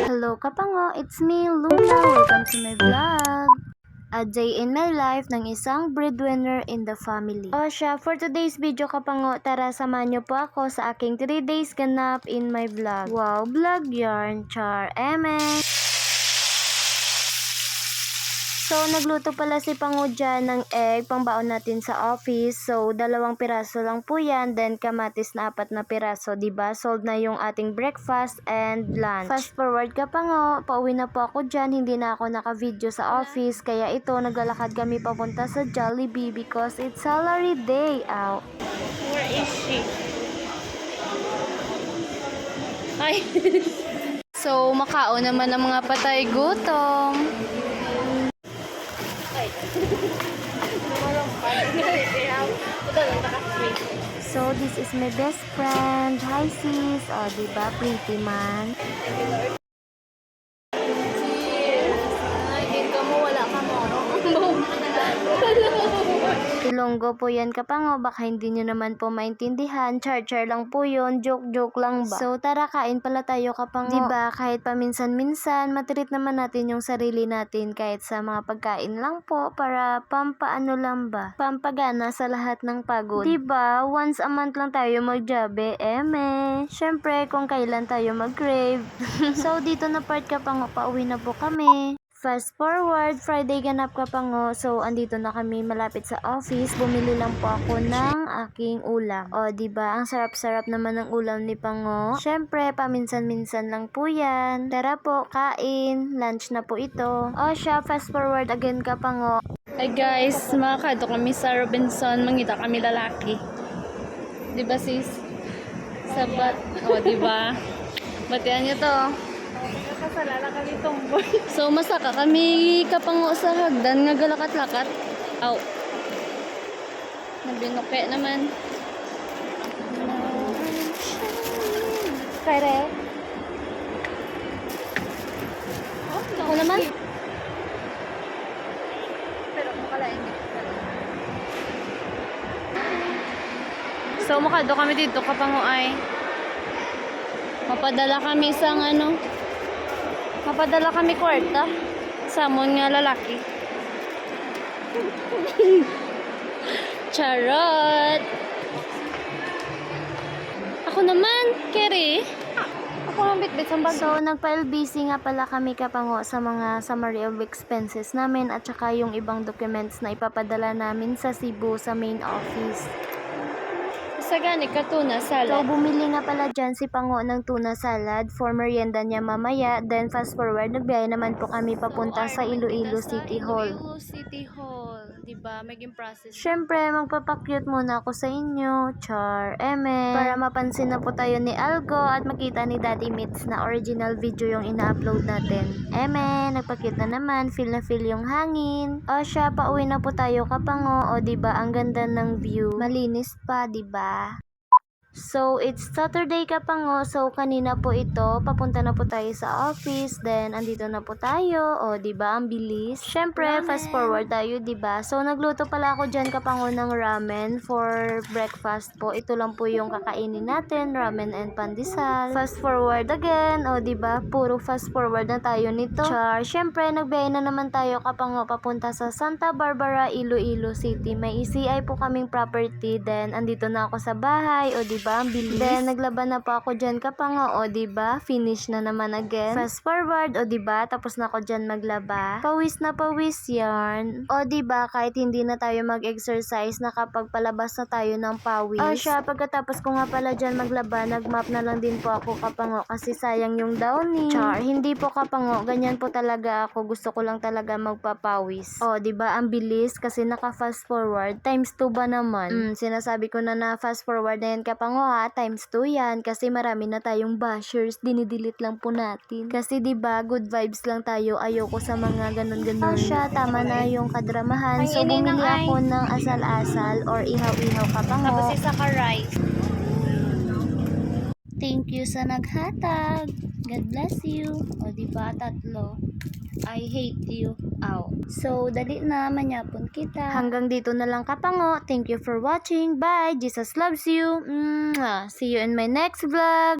Hello kapango, it's me, Luna. Welcome to my vlog. A day in my life ng isang breadwinner in the family. O siya, for today's video kapango, tara samahan niyo po ako sa aking 3 days ganap in my vlog. Wow, vlog yarn, char, eme. So, nagluto pala si Pango dyan ng egg, pangbaon natin sa office. So, 2 piraso lang po yan. Then, kamatis na 4 na piraso, diba? Sold na yung ating breakfast and lunch. Fast forward ka Pango, pauwi na po ako dyan. Hindi na ako naka-video sa office. Kaya ito, naglalakad kami papunta sa Jollibee because it's salary day out. Where is she? Ay! So, makaon naman ang mga patay gutom. So, this is my best friend. Hi sis. O, diba? Pretty man. Ay, ka mo, wala ka mo. Ilonggo po yan kapango, baka hindi nyo naman po maintindihan. Char-char lang po yun, joke-joke lang ba? So tara, kain pala tayo kapango. Diba, kahit paminsan-minsan, matreat naman natin yung sarili natin kahit sa mga pagkain lang po para pampaano lang ba? Pampagana sa lahat ng pagod. Diba, once a month lang tayo magjabe, eme. Syempre, kung kailan tayo mag-crave. So dito na part kapango, pauwi na po kami. Fast forward, Friday ganap kapango. So, andito na kami malapit sa office. Bumili lang po ako ng aking ulam. O, diba? Ang sarap-sarap naman ng ulam ni Pango. Syempre, paminsan-minsan lang po yan. Tara po, kain. Lunch na po ito. O, siya, fast forward again kapango. Hi guys, makakado kami sa Robinson. Mangita kami lalaki. Diba sis? Sabat. O, diba? Batian nyo to. Kasalala kami tomboy. So, masaka kami kapango sa hagdan nga galakat-lakat. Aw. Nabinuke naman. Kare. Ako naman. Pero makalain So, makado kami dito kapango ay mapadala kami isang mapadala kami kwarta sa amon nga lalaki. Charot! Ako naman, Kerry. Ako ang bitbit sa bag. So, nagpa-LBC nga pala kami kapango sa mga summary of expenses namin at saka yung ibang documents na ipapadala namin sa Cebu sa main office. Sa gani ka tuna So, salad. bumili nga pala dyan si Pango ng tuna salad for merienda niya mamaya. Then, fast forward, nagbiyahe naman po kami papunta sa Iloilo City Hall. Iloilo City Hall. Diba? Maging process. Siyempre, magpapakyut muna ako sa inyo, char, eme, para mapansin na po tayo ni Algo at makita ni Daddy Mitz na original video yung ina-upload natin. Eme, nagpakyut na naman, feel na feel yung hangin. O siya, pauwi na po tayo kapango. O diba, ang ganda ng view. Malinis pa, diba? So, it's Saturday kapango. So, kanina po ito. Papunta na po tayo sa office. Then, andito na po tayo. O, diba? Ang bilis. Syempre, fast forward tayo, diba? So, nagluto pala ako dyan kapango ng ramen for breakfast po. Ito lang po yung kakainin natin. Ramen and pandesal. Fast forward again. O, diba? Puro fast forward na tayo nito. Char. Syempre, nagbiyahe na naman tayo kapango papunta sa Santa Barbara, Iloilo City. May ECI po kaming property. Then, andito na ako sa bahay. O, diba? Ang bilis. Then, naglaban na po ako dyan kapango. O, diba? Finish na naman again. Fast forward. O, diba? Tapos na ako dyan maglaba. Pawis na pawis yarn. O, diba? Kahit hindi na tayo mag-exercise, nakapagpalabas na tayo ng pawis. O, siya, pagkatapos ko nga pala dyan maglaba, nagmap na lang din po ako kapango kasi sayang yung downy. Char, hindi po kapango. Ganyan po talaga ako. Gusto ko lang talaga magpapawis. O, diba? Ang bilis kasi naka-fast forward. Times 2 ba naman? Sinasabi ko na fast forward na yan kapango ha, times 2 yan kasi marami na tayong bashers, dinidelete lang po natin. Kasi 'di ba, good vibes lang tayo, ayoko sa mga ganun-ganun. Siya, tama na yung kadramahan. So bumili ako ng asal-asal or ihaw-ihaw kapango. Tapos isa ka rice. Thank you sa naghatag. God bless you. O 'di ba, 3. I hate you. Ow. So, dali na, manyapon kita. Hanggang dito na lang kapango. Thank you for watching. Bye. Jesus loves you. Mwah. See you in my next vlog.